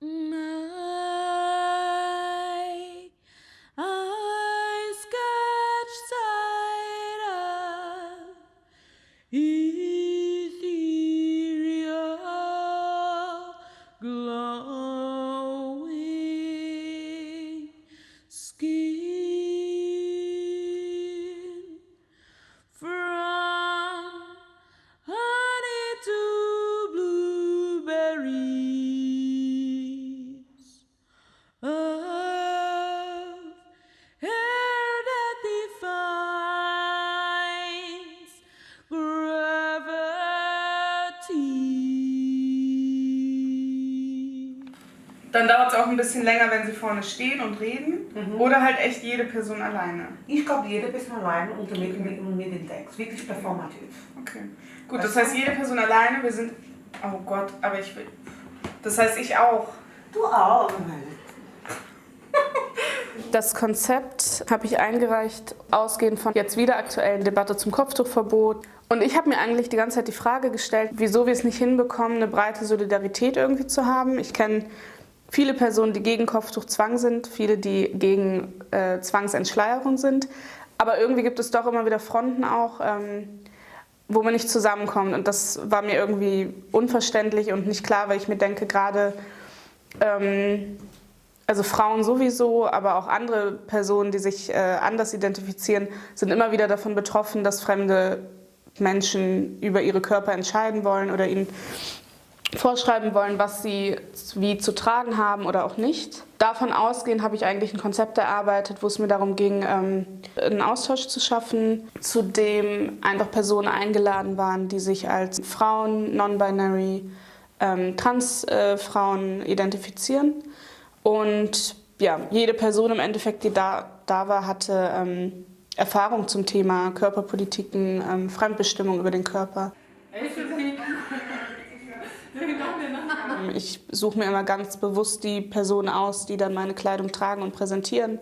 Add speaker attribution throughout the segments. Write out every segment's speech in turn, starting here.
Speaker 1: My eyes catch sight of ethereal, glowing skin. From honey to blueberries, of hair that defines gravity.
Speaker 2: Dann dauert es auch ein bisschen länger, wenn sie vorne stehen und reden. Oder halt echt jede Person alleine.
Speaker 3: Ich glaube, jede Person alleine und mit dem Text. Wirklich performativ.
Speaker 2: Okay. Gut, das heißt jede Person alleine, wir sind... Oh Gott, aber ich will... Das heißt ich auch.
Speaker 3: Du auch.
Speaker 4: Das Konzept habe ich eingereicht, ausgehend von jetzt wieder aktuellen Debatte zum Kopftuchverbot. Und ich habe mir eigentlich die ganze Zeit die Frage gestellt, wieso wir es nicht hinbekommen, eine breite Solidarität irgendwie zu haben. Ich kenne viele Personen, die gegen Kopftuchzwang sind, viele, die gegen Zwangsentschleierung sind. Aber irgendwie gibt es doch immer wieder Fronten auch, wo man nicht zusammenkommt. Und das war mir irgendwie unverständlich und nicht klar, weil ich mir denke, gerade also Frauen sowieso, aber auch andere Personen, die sich anders identifizieren, sind immer wieder davon betroffen, dass fremde Menschen über ihre Körper entscheiden wollen oder ihnen vorschreiben wollen, was sie wie zu tragen haben oder auch nicht. Davon ausgehend habe ich eigentlich ein Konzept erarbeitet, wo es mir darum ging, einen Austausch zu schaffen, zu dem einfach Personen eingeladen waren, die sich als Frauen, non-binary, Trans-Frauen identifizieren. Und ja, jede Person im Endeffekt, die da war, hatte Erfahrung zum Thema Körperpolitiken, Fremdbestimmung über den Körper. Ich suche mir immer ganz bewusst die Personen aus, die dann meine Kleidung tragen und präsentieren,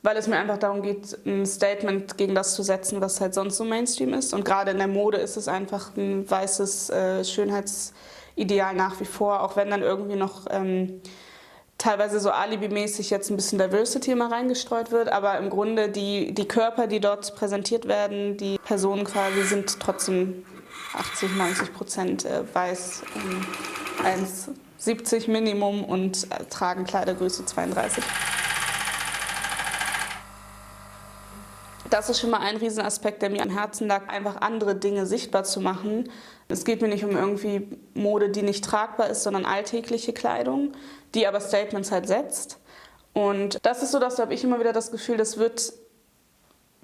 Speaker 4: weil es mir einfach darum geht, ein Statement gegen das zu setzen, was halt sonst so Mainstream ist. Und gerade in der Mode ist es einfach ein weißes Schönheitsideal nach wie vor, auch wenn dann irgendwie noch teilweise so alibimäßig jetzt ein bisschen Diversity immer reingestreut wird, aber im Grunde die Körper, die dort präsentiert werden, die Personen quasi sind trotzdem 80-90% weiß, 1,70 Minimum und tragen Kleidergröße 32. Das ist schon mal ein Riesenaspekt, der mir am Herzen lag, einfach andere Dinge sichtbar zu machen. Es geht mir nicht um irgendwie Mode, die nicht tragbar ist, sondern alltägliche Kleidung, die aber Statements halt setzt. Und das ist so, dass da habe ich immer wieder das Gefühl, das wird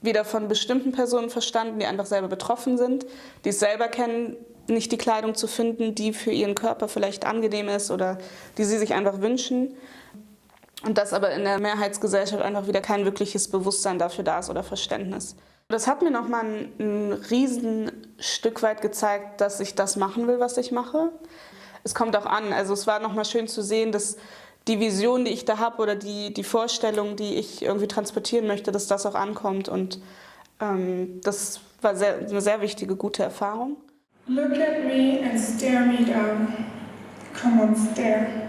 Speaker 4: wieder von bestimmten Personen verstanden, die einfach selber betroffen sind, die es selber kennen, nicht die Kleidung zu finden, die für ihren Körper vielleicht angenehm ist oder die sie sich einfach wünschen. Und dass aber in der Mehrheitsgesellschaft einfach wieder kein wirkliches Bewusstsein dafür da ist oder Verständnis. Das hat mir nochmal ein Riesenstück weit gezeigt, dass ich das machen will, was ich mache. Es kommt auch an, also es war nochmal schön zu sehen, dass die Vision, die ich da habe oder die Vorstellung, die ich irgendwie transportieren möchte, dass das auch ankommt. Und das war eine sehr wichtige, gute Erfahrung.
Speaker 5: Look at me and stare me down. Come on, stare.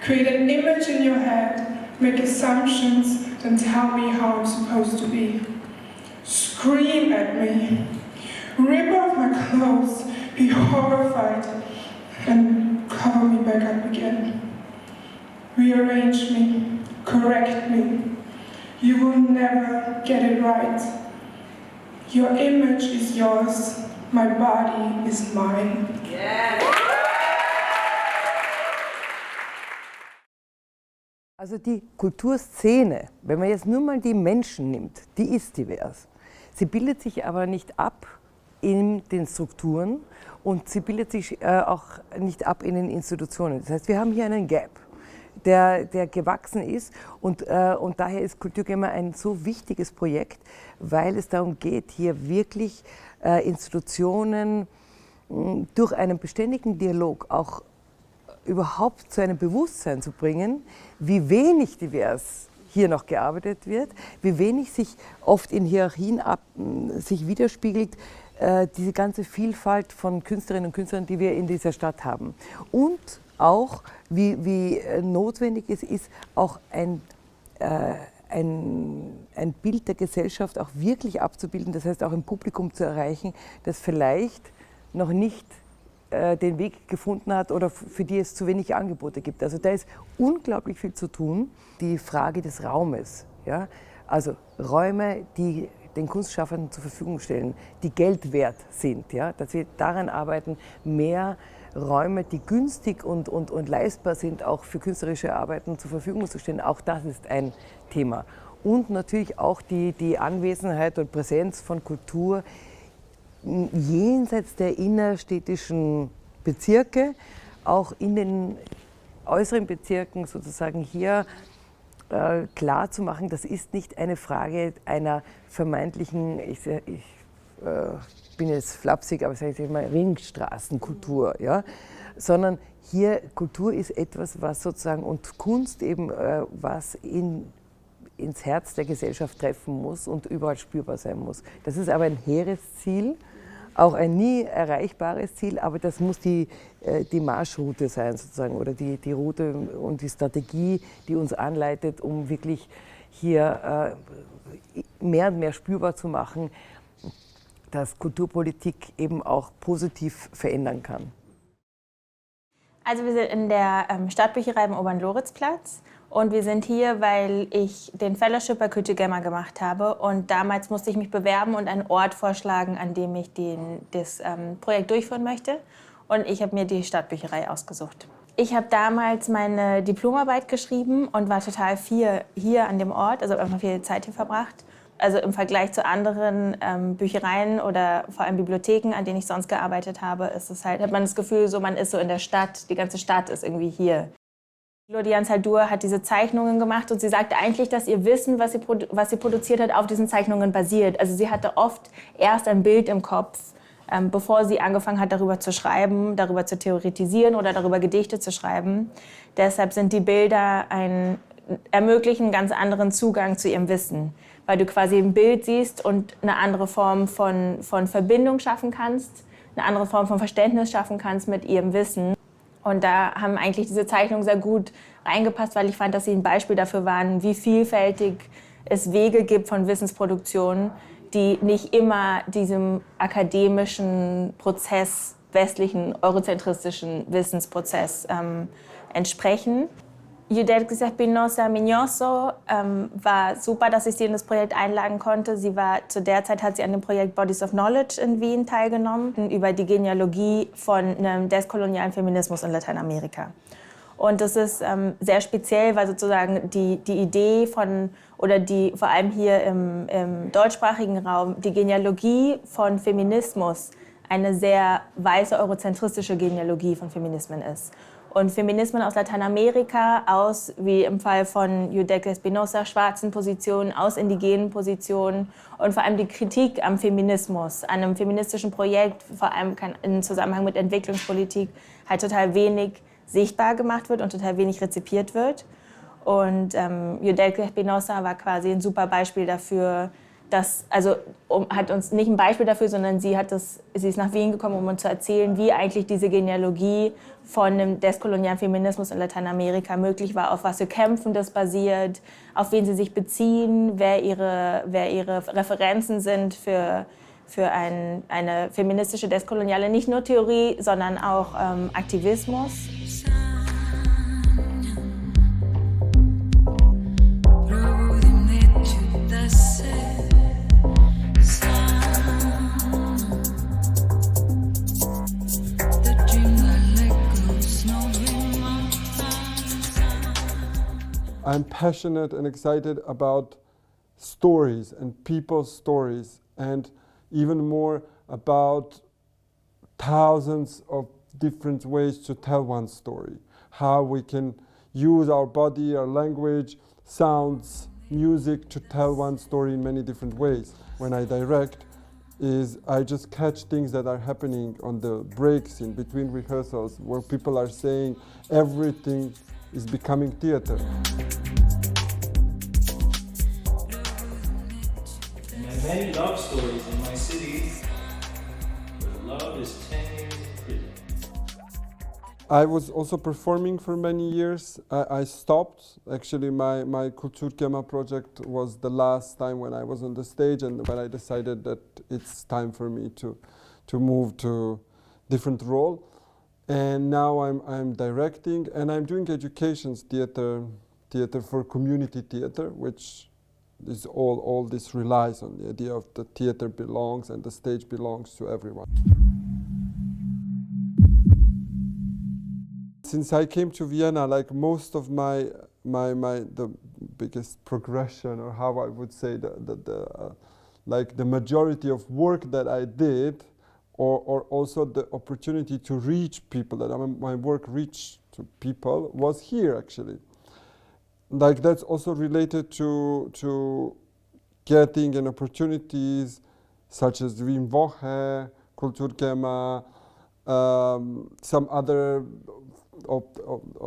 Speaker 5: Create an image in your head, make assumptions, then tell me how I'm supposed to be. Scream at me. Rip off my clothes, be horrified, and cover me back up again. Rearrange me, correct me. You will never get it right. Your image is yours, my body is mine.
Speaker 3: Yeah.
Speaker 6: Also die Kulturszene, wenn man jetzt nur mal die Menschen nimmt, die ist divers. Sie bildet sich aber nicht ab in den Strukturen und sie bildet sich auch nicht ab in den Institutionen. Das heißt, wir haben hier einen Gap, der gewachsen ist und daher ist Kulturgemma ein so wichtiges Projekt, weil es darum geht, hier wirklich Institutionen durch einen beständigen Dialog auch überhaupt zu einem Bewusstsein zu bringen, wie wenig divers hier noch gearbeitet wird, wie wenig sich oft in Hierarchien sich widerspiegelt, diese ganze Vielfalt von Künstlerinnen und Künstlern, die wir in dieser Stadt haben. Und auch, wie notwendig es ist, auch ein Bild der Gesellschaft auch wirklich abzubilden, das heißt auch ein Publikum zu erreichen, das vielleicht noch nicht den Weg gefunden hat oder für die es zu wenig Angebote gibt. Also da ist unglaublich viel zu tun. Die Frage des Raumes, ja? Also Räume, die den Kunstschaffenden zur Verfügung stellen, die Geld wert sind, ja? Dass wir daran arbeiten, mehr Räume, die günstig und leistbar sind, auch für künstlerische Arbeiten zur Verfügung zu stellen. Auch das ist ein Thema. Und natürlich auch die Anwesenheit und Präsenz von Kultur jenseits der innerstädtischen Bezirke, auch in den äußeren Bezirken sozusagen hier klar zu machen, das ist nicht eine Frage einer vermeintlichen, ich bin jetzt flapsig, aber sage ich mal, Ringstraßenkultur, ja? Sondern hier Kultur ist etwas, was sozusagen und Kunst eben, was ins Herz der Gesellschaft treffen muss und überall spürbar sein muss. Das ist aber ein hehres Ziel, auch ein nie erreichbares Ziel, aber das muss die Marschroute sein sozusagen oder die Route und die Strategie, die uns anleitet, um wirklich hier mehr und mehr spürbar zu machen, dass Kulturpolitik eben auch positiv verändern kann.
Speaker 7: Also wir sind in der Stadtbücherei am Obern-Loritzplatz und wir sind hier, weil ich den Fellowship bei kültüř Gemma gemacht habe und damals musste ich mich bewerben und einen Ort vorschlagen, an dem ich das Projekt durchführen möchte und ich habe mir die Stadtbücherei ausgesucht. Ich habe damals meine Diplomarbeit geschrieben und war total viel hier an dem Ort, also habe einfach viel Zeit hier verbracht. Also im Vergleich zu anderen Büchereien oder vor allem Bibliotheken, an denen ich sonst gearbeitet habe, ist es halt, hat man das Gefühl, so man ist so in der Stadt, die ganze Stadt ist irgendwie hier. Lodian Saldur hat diese Zeichnungen gemacht und sie sagte eigentlich, dass ihr Wissen, was sie produziert hat, auf diesen Zeichnungen basiert. Also sie hatte oft erst ein Bild im Kopf, bevor sie angefangen hat, darüber zu schreiben, darüber zu theoretisieren oder darüber Gedichte zu schreiben. Deshalb sind die Bilder ermöglichen einen ganz anderen Zugang zu ihrem Wissen, weil du quasi ein Bild siehst und eine andere Form von Verbindung schaffen kannst, eine andere Form von Verständnis schaffen kannst mit ihrem Wissen. Und da haben eigentlich diese Zeichnungen sehr gut reingepasst, weil ich fand, dass sie ein Beispiel dafür waren, wie vielfältig es Wege gibt von Wissensproduktion, die nicht immer diesem akademischen Prozess, westlichen, eurozentristischen Wissensprozess entsprechen. Judith Espinosa-Miñoso war super, dass ich sie in das Projekt einladen konnte. Zu der Zeit hat sie an dem Projekt Bodies of Knowledge in Wien teilgenommen, über die Genealogie von einem deskolonialen Feminismus in Lateinamerika. Und das ist sehr speziell, weil sozusagen die Idee vor allem hier im deutschsprachigen Raum, die Genealogie von Feminismus eine sehr weiße eurozentristische Genealogie von Feminismen ist. Und Feminismen aus Lateinamerika, aus, wie im Fall von Judith Espinosa, schwarzen Positionen, aus indigenen Positionen und vor allem die Kritik am Feminismus, an einem feministischen Projekt, vor allem im Zusammenhang mit Entwicklungspolitik, halt total wenig sichtbar gemacht wird und total wenig rezipiert wird. Und Judith Espinosa war quasi ein super Beispiel dafür, hat uns nicht ein Beispiel dafür, sondern sie ist nach Wien gekommen, um uns zu erzählen, wie eigentlich diese Genealogie von dem deskolonialen Feminismus in Lateinamerika möglich war, auf was für Kämpfen das basiert, auf wen sie sich beziehen, wer ihre Referenzen sind für eine feministische deskoloniale, nicht nur Theorie, sondern auch Aktivismus.
Speaker 8: I'm passionate and excited about stories and people's stories, and even more about thousands of different ways to tell one story. How we can use our body, our language, sounds, music to tell one story in many different ways. When I direct, I just catch things that are happening on the breaks in between rehearsals, where people are saying everything is becoming theater.
Speaker 9: Many love stories in my city, but love is 10 years in prison.
Speaker 8: I was also performing for many years. I stopped. Actually, my kültüř gemma project was the last time when I was on the stage, and when I decided that it's time for me to move to different role. And now I'm directing, and I'm doing educations theater for community theater, which is all this relies on the idea of the theater belongs and the stage belongs to everyone. Since I came to Vienna, like most of the biggest progression, or how I would say like the majority of work that I did, or also the opportunity to reach people, that my work reached to people, was here actually. Like that's also related to getting an opportunities such as Jahre, kültüř gemma, some other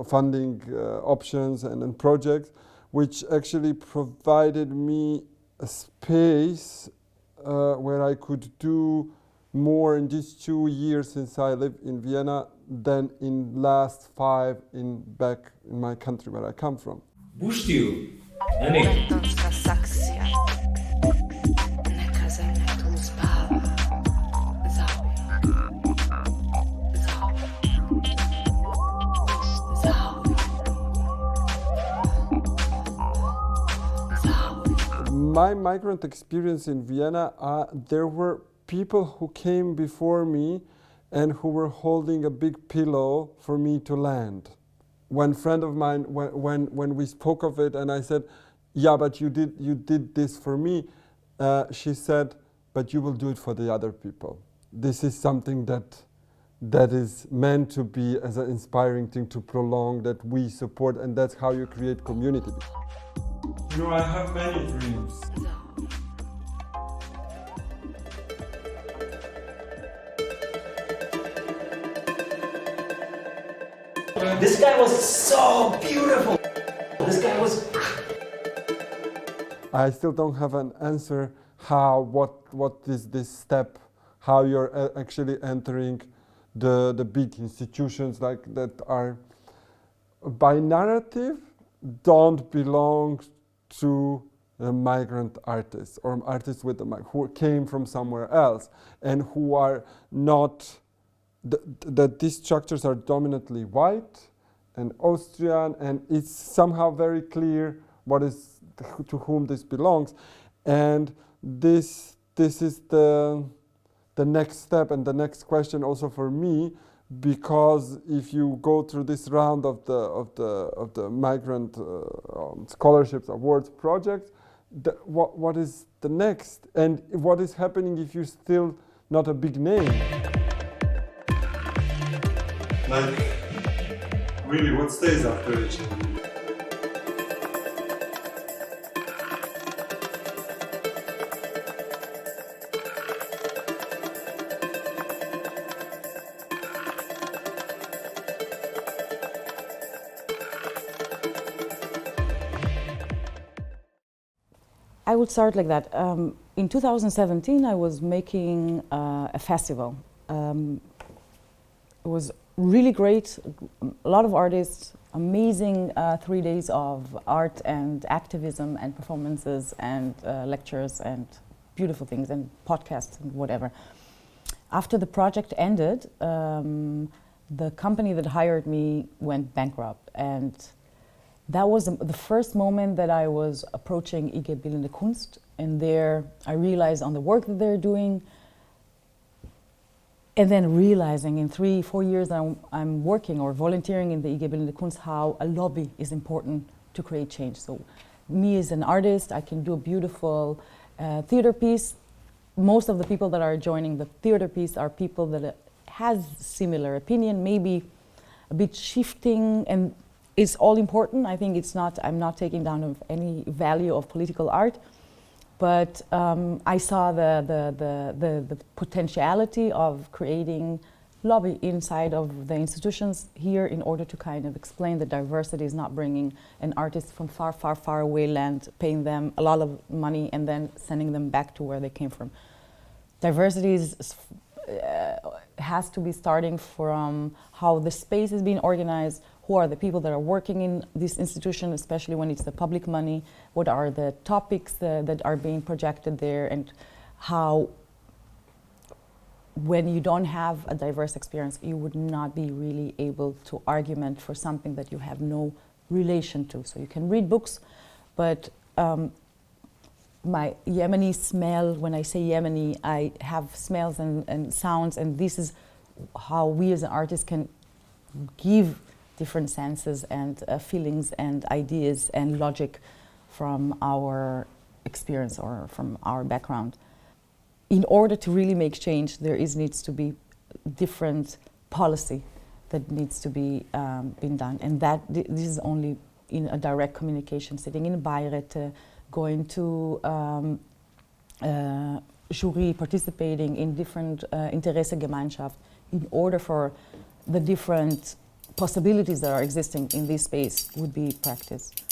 Speaker 8: funding options and projects, which actually provided me a space where I could do more in these 2 years since I live in Vienna than in last 5 back in my country where I come from.
Speaker 9: Bustiu, Annie.
Speaker 8: My migrant experience in Vienna, there were people who came before me and who were holding a big pillow for me to land. One friend of mine, when we spoke of it, and I said, "Yeah, but you did this for me," she said, "But you will do it for the other people. This is something that is meant to be as an inspiring thing to prolong, that we support, and that's how you create community." You know, I have many dreams.
Speaker 9: This guy was so beautiful. This guy was.
Speaker 8: I still don't have an answer what is this step, how you're actually entering the big institutions like that are by narrative don't belong to a migrant artists or artists with who came from somewhere else and who are not that these structures are dominantly white and Austrian, and it's somehow very clear what is to whom this belongs, and this is the next step and the next question also for me, because if you go through this round of the migrant scholarships awards projects, what is the next, and what is happening if you're still not a big name?
Speaker 10: Like, really, what stays after HIV?
Speaker 11: I would start like that. In 2017, I was making a festival. It was really great, a lot of artists, amazing 3 days of art and activism and performances and lectures and beautiful things and podcasts and whatever. After the project ended, the company that hired me went bankrupt, and that was the first moment that I was approaching IG Bildende Kunst, and there I realized on the work that they're doing, and then realizing in 3-4 years that I'm working or volunteering in the IG Bildende Kunst, how a lobby is important to create change. So me as an artist, I can do a beautiful theater piece. Most of the people that are joining the theater piece are people that has similar opinion, maybe a bit shifting, and it's all important. I think it's not, I'm not taking down of any value of political art, but I saw the potentiality of creating lobby inside of the institutions here in order to kind of explain that diversity is not bringing an artist from far, far, far away land, paying them a lot of money and then sending them back to where they came from. Diversity is has to be starting from how the space is being organized, who are the people that are working in this institution, especially when it's the public money, what are the topics that are being projected there, and how when you don't have a diverse experience, you would not be really able to argument for something that you have no relation to. So you can read books, but my Yemeni smell, when I say Yemeni, I have smells and sounds, and this is how we as an artist can give different senses and feelings and ideas and logic from our experience or from our background. In order to really make change, there needs to be different policy that needs to be been done, and this is only in a direct communication, sitting in Beiräte, going to jury, participating in different Interessegemeinschaft, in order for the different possibilities that are existing in this space would be practiced.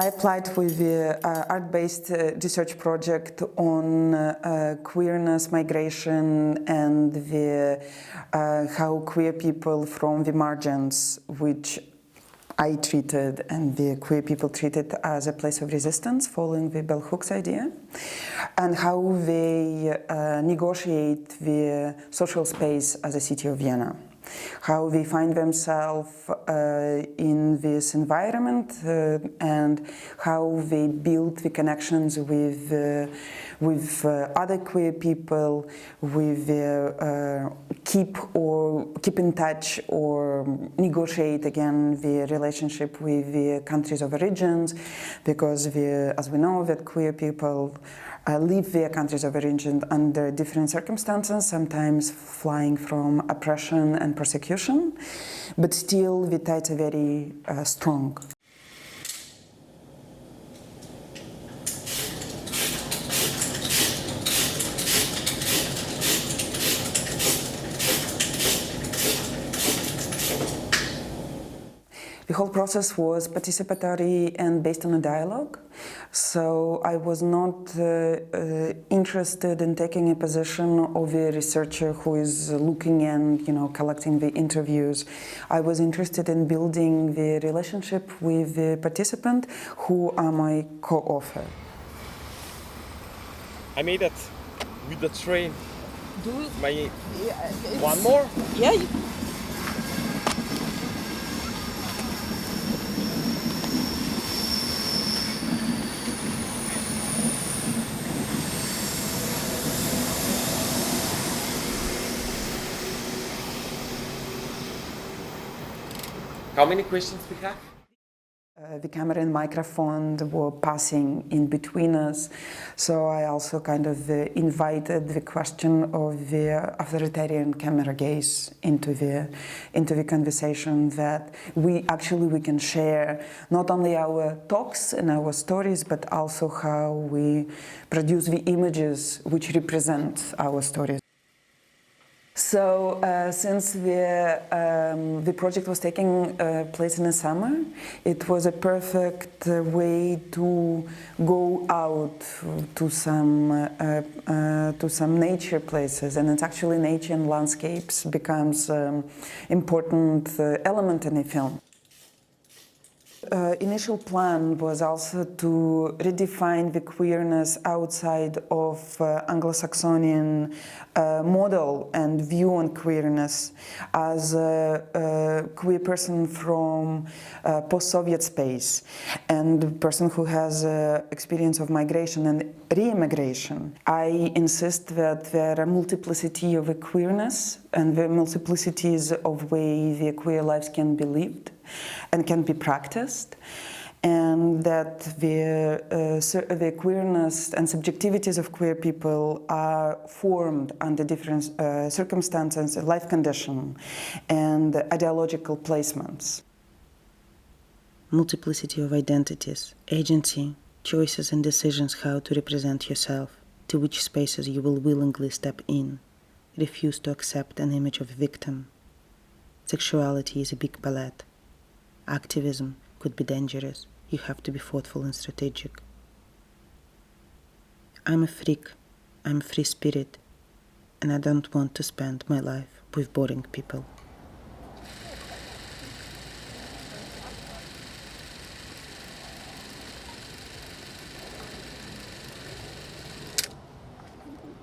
Speaker 12: I applied with the art-based research project on queerness, migration, and how queer people from the margins, which I treated and the queer people treated as a place of resistance, following the bell hooks idea, and how they negotiate the social space as a city of Vienna. How they find themselves in this environment and how they build the connections with other queer people, with keep in touch or negotiate again the relationship with the countries of origins, because as we know that queer people leave their countries of origin under different circumstances, sometimes flying from oppression and persecution, but still the ties are very strong. The whole process was participatory and based on a dialogue. So I was not interested in taking a position of a researcher who is looking and collecting the interviews. I was interested in building the relationship with the participant, who are my co-author.
Speaker 13: I made it with the train. One more?
Speaker 11: Yeah.
Speaker 13: How many questions we have?
Speaker 12: The camera and microphone were passing in between us, so I also kind of invited the question of the authoritarian camera gaze into the conversation, that we can share not only our talks and our stories, but also how we produce the images which represent our stories. So since the project was taking place in the summer, it was a perfect way to go out to some nature places, and it's actually nature and landscapes becomes important element in the film. initial plan was also to redefine the queerness outside of Anglo-Saxonian model and view on queerness as a queer person from post-Soviet space and a person who has experience of migration and re-immigration. I insist that there are multiplicity of a queerness and the multiplicities of way the queer lives can be lived and can be practiced, and that the queerness and subjectivities of queer people are formed under different circumstances, life condition, and ideological placements. Multiplicity of identities, agency, choices and decisions how to represent yourself, to which spaces you will willingly step in, refuse to accept an image of a victim. Sexuality is a big palette. Activism could be dangerous. You have to be thoughtful and strategic. I'm a freak. I'm a free spirit. And I don't want to spend my life with boring people.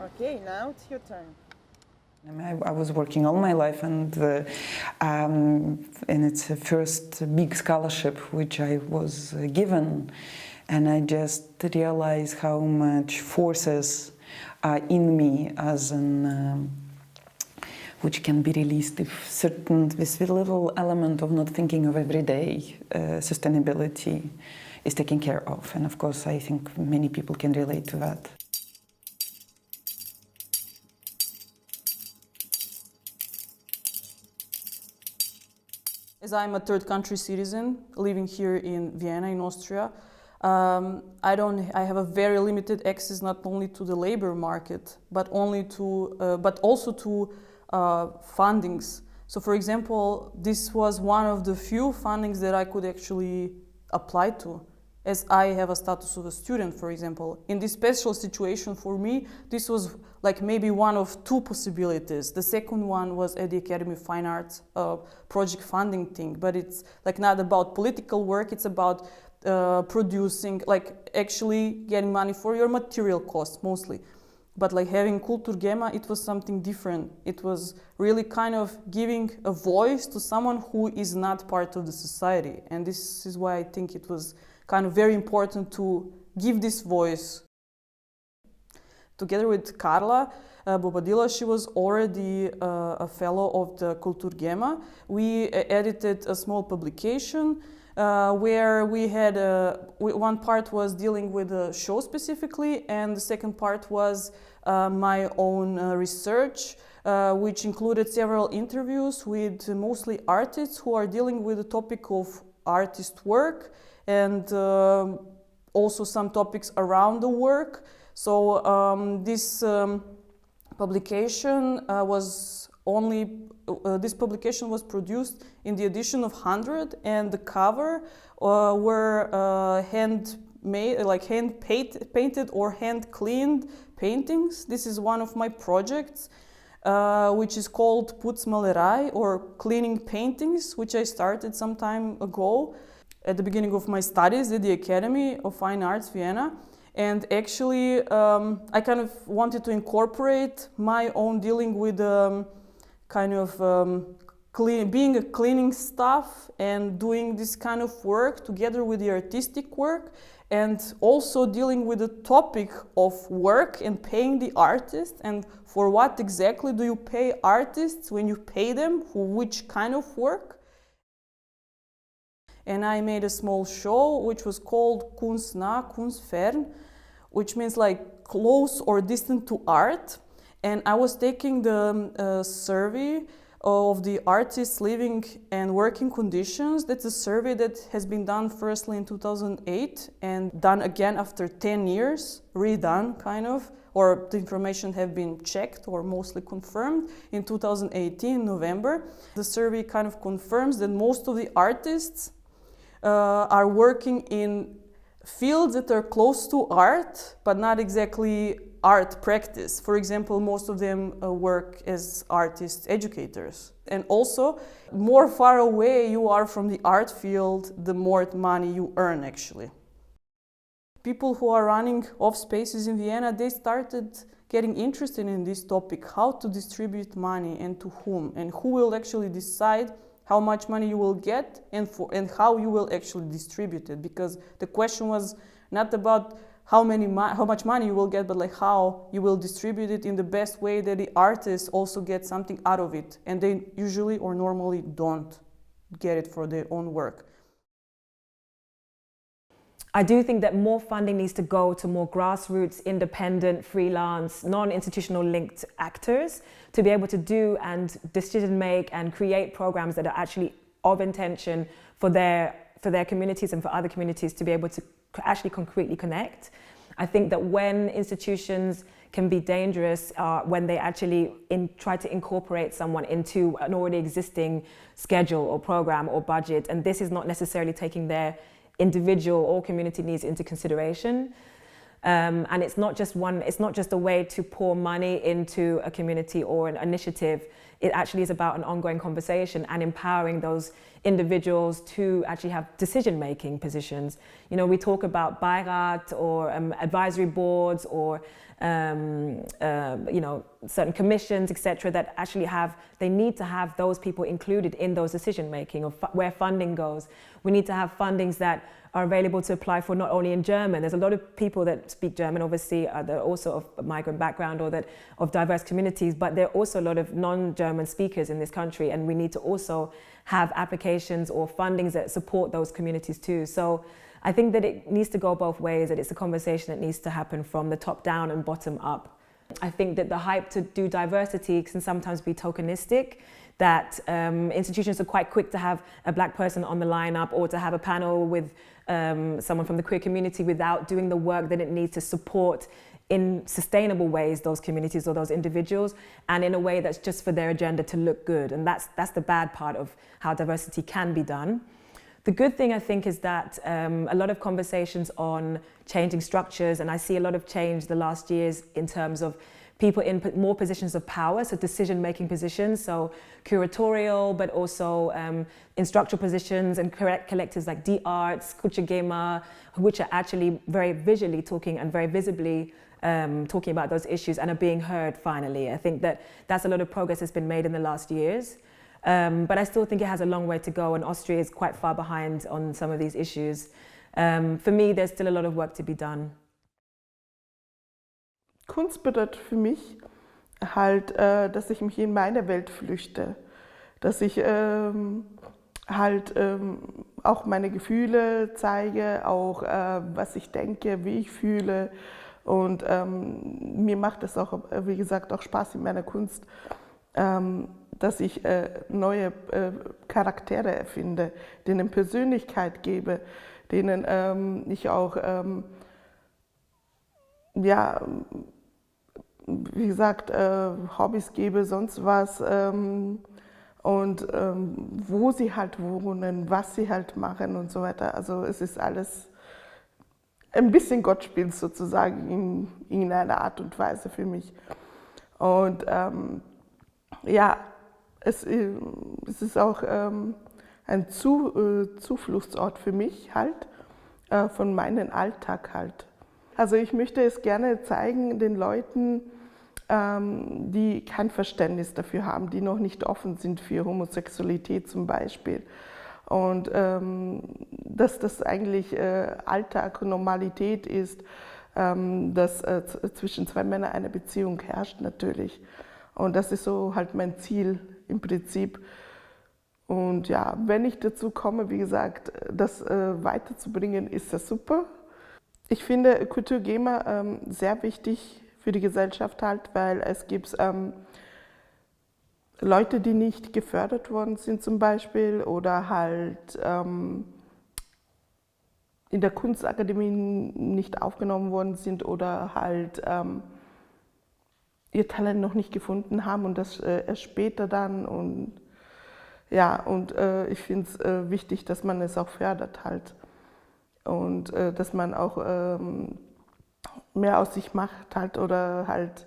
Speaker 11: Okay, now it's your turn.
Speaker 12: I was working all my life, and it's the first big scholarship which I was given, and I just realized how much forces are in me as an which can be released if this little element of not thinking of everyday sustainability is taken care of, and of course I think many people can relate to that.
Speaker 1: As I'm a third country citizen living here in Vienna, in Austria, I have a very limited access not only to the labor market, but also to fundings. So, for example, this was one of the few fundings that I could actually apply to, as I have a status of a student, for example. In this special situation for me, this was like maybe one of two possibilities. The second one was at the Academy of Fine Arts project funding thing, but it's like not about political work, it's about producing, like actually getting money for your material costs mostly. But like having Kultur Gemma, it was something different. It was really kind of giving a voice to someone who is not part of the society. And this is why I think it was kind of very important to give this voice. Together with Carla Bobadilla, she was already a fellow of the Kultur Gemma. We edited a small publication where we had one part was dealing with the show specifically, and the second part was my own research, which included several interviews with mostly artists who are dealing with the topic of artist work, and also some topics around the work. So this publication was produced in the edition of 100, and the cover were hand-made, like hand-painted or hand-cleaned paintings. This is one of my projects, which is called Putzmalerei, or cleaning paintings, which I started some time ago at the beginning of my studies at the Academy of Fine Arts, Vienna. And actually, I kind of wanted to incorporate my own dealing with kind of being a cleaning staff and doing this kind of work together with the artistic work, and also dealing with the topic of work and paying the artist, and for what exactly do you pay artists when you pay them, for which kind of work. And I made a small show which was called Kunstnah, Kunstfern, which means like close or distant to art. And I was taking the survey of the artists' living and working conditions. That's a survey that has been done firstly in 2008 and done again after 10 years, redone kind of, or the information have been checked or mostly confirmed in 2018, November. The survey kind of confirms that most of the artists are working in fields that are close to art, but not exactly art practice. For example, most of them work as artist educators. And also, more far away you are from the art field, the more money you earn actually. People who are running off spaces in Vienna, they started getting interested in this topic, how to distribute money and to whom, and who will actually decide how much money you will get and how you will actually distribute it. Because the question was not about how much money you will get, but like how you will distribute it in the best way that the artists also get something out of it. And they usually or normally don't get it for their own work.
Speaker 14: I do think that more funding needs to go to more grassroots, independent, freelance, non-institutional linked actors to be able to do and decision make and create programs that are actually of intention for their communities and for other communities to be able to actually concretely connect. I think that when institutions can be dangerous when they actually try to incorporate someone into an already existing schedule or program or budget, and this is not necessarily taking their individual or community needs into consideration. And it's not just a way to pour money into a community or an initiative. It actually is about an ongoing conversation and empowering those individuals to actually have decision-making positions. You know, we talk about Beirat or advisory boards or you know, certain commissions, etc., that actually they need to have those people included in those decision-making of where funding goes. We need to have fundings that are available to apply for not only in German. There's a lot of people that speak German, obviously, that are also of migrant background or that of diverse communities, but there are also a lot of non-German speakers in this country, and we need to also have applications or fundings that support those communities too. So I think that it needs to go both ways, that it's a conversation that needs to happen from the top down and bottom up. I think that the hype to do diversity can sometimes be tokenistic, that institutions are quite quick to have a black person on the lineup or to have a panel with someone from the queer community without doing the work that it needs to support in sustainable ways those communities or those individuals, and in a way that's just for their agenda to look good. And that's the bad part of how diversity can be done. The good thing, I think, is that a lot of conversations on changing structures, and I see a lot of change the last years in terms of people in more positions of power, so decision-making positions, so curatorial, but also in structural positions and collectives like D-Arts, gemma, which are actually very visually talking and very visibly talking about those issues and are being heard finally. I think that that's a lot of progress that's been made in the last years. But I still think it has a long way to go, and Austria is quite far behind on some of these issues. For me, there's still a lot of work to be done.
Speaker 15: Kunst bedeutet für mich halt, dass ich mich in meine Welt flüchte, dass ich halt auch meine Gefühle zeige, auch was ich denke, wie ich fühle, und mir macht es auch, wie gesagt, auch Spaß in meiner Kunst, dass ich neue Charaktere erfinde, denen Persönlichkeit gebe, denen ich auch, ja, wie gesagt, Hobbys gebe, sonst was, und wo sie halt wohnen, was sie halt machen und so weiter. Also es ist alles ein bisschen Gottspiel sozusagen in einer Art und Weise für mich. Und ja, es ist auch ein Zufluchtsort für mich halt, von meinem Alltag halt. Also ich möchte es gerne zeigen den Leuten, die kein Verständnis dafür haben, die noch nicht offen sind für Homosexualität zum Beispiel. Und dass das eigentlich Alltag und Normalität ist, dass zwischen zwei Männern eine Beziehung herrscht natürlich. Und das ist so halt mein Ziel im Prinzip. Und ja, wenn ich dazu komme, wie gesagt, das weiterzubringen, ist das super. Ich finde Kultur Gemma sehr wichtig für die Gesellschaft halt, weil es gibt Leute, die nicht gefördert worden sind zum Beispiel oder halt in der Kunstakademie nicht aufgenommen worden sind oder halt ihr Talent noch nicht gefunden haben und das erst später dann. Und ja, und ich finde es wichtig, dass man es auch fördert halt. und dass man auch mehr aus sich macht halt oder halt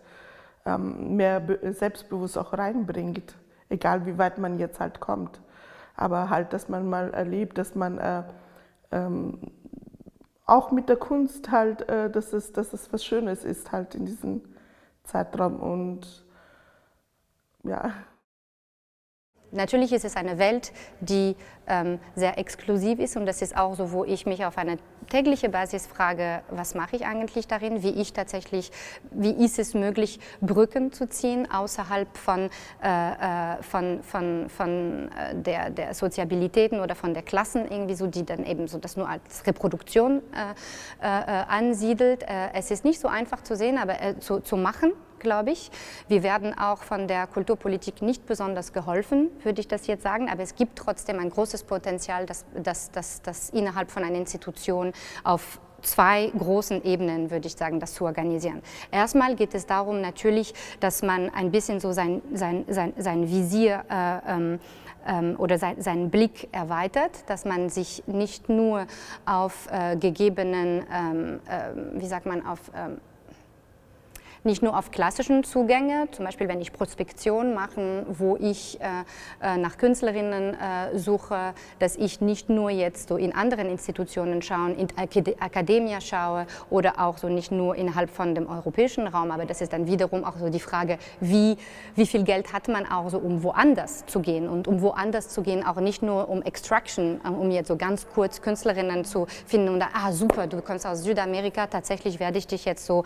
Speaker 15: mehr selbstbewusst auch reinbringt, egal wie weit man jetzt halt kommt. Aber halt, dass man mal erlebt, dass man auch mit der Kunst halt, dass es was Schönes ist halt in diesem Zeitraum und ja.
Speaker 16: Natürlich ist es eine Welt, die sehr exklusiv ist und das ist auch so, wo ich mich auf eine tägliche Basis frage, was mache ich eigentlich darin, wie ist es möglich, Brücken zu ziehen außerhalb von der Soziabilitäten oder von der Klassen, irgendwie so, die dann eben so das nur als Reproduktion ansiedelt. Es ist nicht so einfach zu sehen, aber zu machen, glaube ich. Wir werden auch von der Kulturpolitik nicht besonders geholfen, würde ich das jetzt sagen, aber es gibt trotzdem ein großes Potenzial, das innerhalb von einer Institution auf zwei großen Ebenen, würde ich sagen, das zu organisieren. Erstmal geht es darum natürlich, dass man ein bisschen so sein Visier oder seinen Blick erweitert, dass man sich nicht nur auf nicht nur auf klassischen Zugänge, zum Beispiel wenn ich Prospektion mache, wo ich nach Künstlerinnen suche, dass ich nicht nur jetzt so in anderen Institutionen schaue, in Akademia schaue oder auch so nicht nur innerhalb von dem europäischen Raum, aber das ist dann wiederum auch so die Frage, wie viel Geld hat man auch so, um woanders zu gehen und um woanders zu gehen, auch nicht nur um Extraction, um jetzt so ganz kurz Künstlerinnen zu finden und super, du kommst aus Südamerika, tatsächlich werde ich dich jetzt so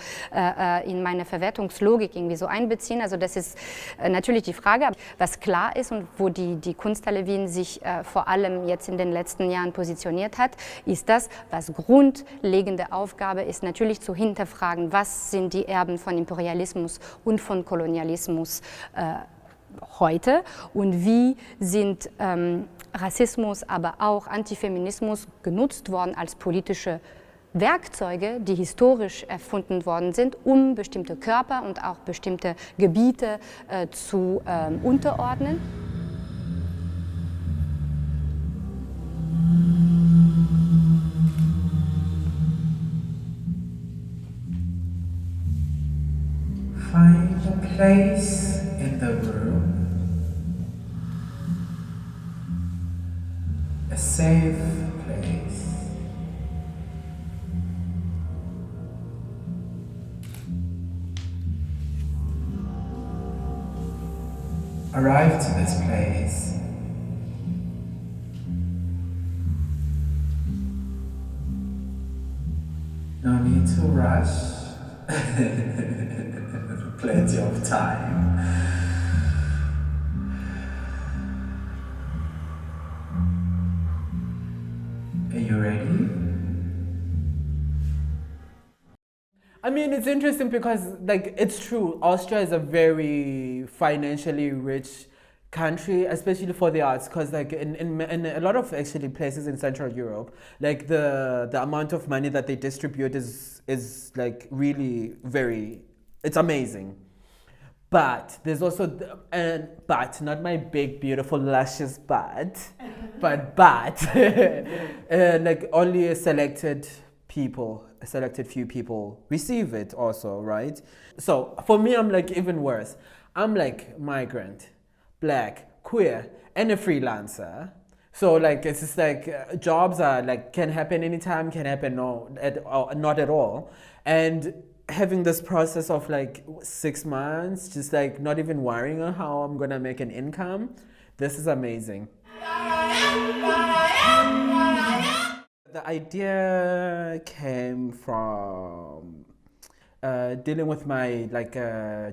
Speaker 16: in meine Verwertungslogik irgendwie so einbeziehen. Also das ist natürlich die Frage, was klar ist und wo die Kunsthalle Wien sich vor allem jetzt in den letzten Jahren positioniert hat, ist das, was grundlegende Aufgabe ist, natürlich zu hinterfragen, was sind die Erben von Imperialismus und von Kolonialismus heute und wie sind Rassismus, aber auch Antifeminismus genutzt worden als politische Werkzeuge, die historisch erfunden worden sind, um bestimmte Körper und auch bestimmte Gebiete zu unterordnen.
Speaker 17: Find a place in the room, a safe place. Arrive to this place. No need to rush. Plenty of time. Are you ready?
Speaker 18: I mean, it's interesting because, like, it's true. Austria is a very financially rich country, especially for the arts, because, like, in a lot of actually places in Central Europe, like the amount of money that they distribute is like really it's amazing. But there's also but not my big, beautiful, luscious but like only a selected few people receive it also, right? So for me, I'm like even worse. I'm like migrant, black, queer, and a freelancer. So like it's just like jobs are like can happen anytime, can happen not at all. And having this process of like 6 months, just like not even worrying on how I'm gonna make an income, this is amazing. The idea came from dealing with my like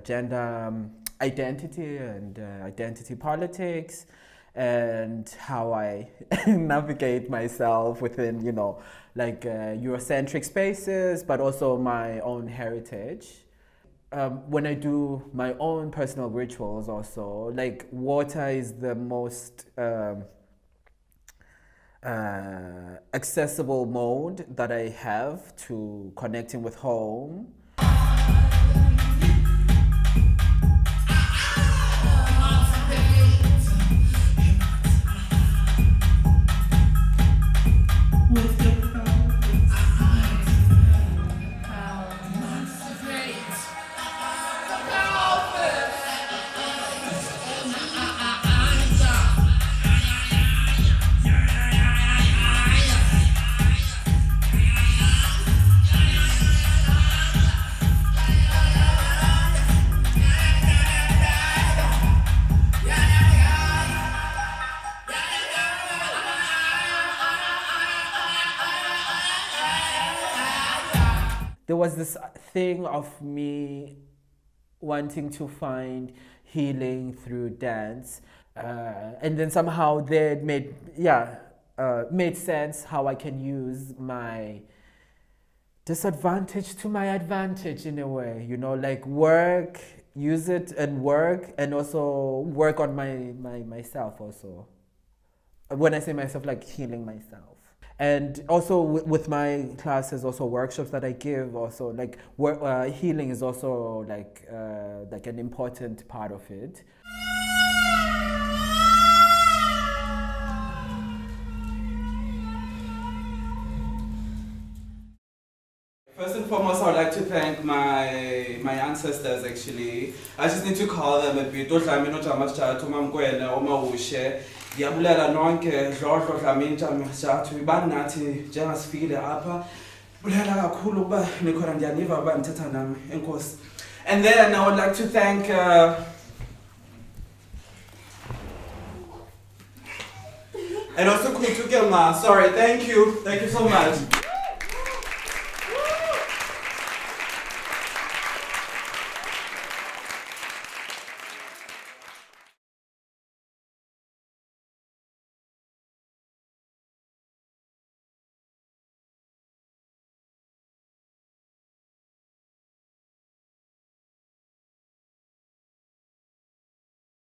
Speaker 18: gender identity and identity politics and how I navigate myself within, you know, like Eurocentric spaces, but also my own heritage. When I do my own personal rituals also, like water is the most accessible mode that I have to connecting with home. was this thing of me wanting to find healing through dance, and then somehow that made sense how I can use my disadvantage to my advantage in a way, you know, like use it and work, and also work on myself also. When I say myself, like healing myself. And also with my classes, also workshops that I give, also like healing is also like an important part of it.
Speaker 19: First and foremost, I would like to thank my ancestors actually. I just need to call them a bit. Ndiyabulela nonke dlodlo dlamini jamjathu ibanathi njengasifile apha. Bulela kakhulu kuba nikhona ndiyaniva uba nithetha nami. Enkosi. And then I would like to thank and also Kultu Gemma. Sorry, thank you so much.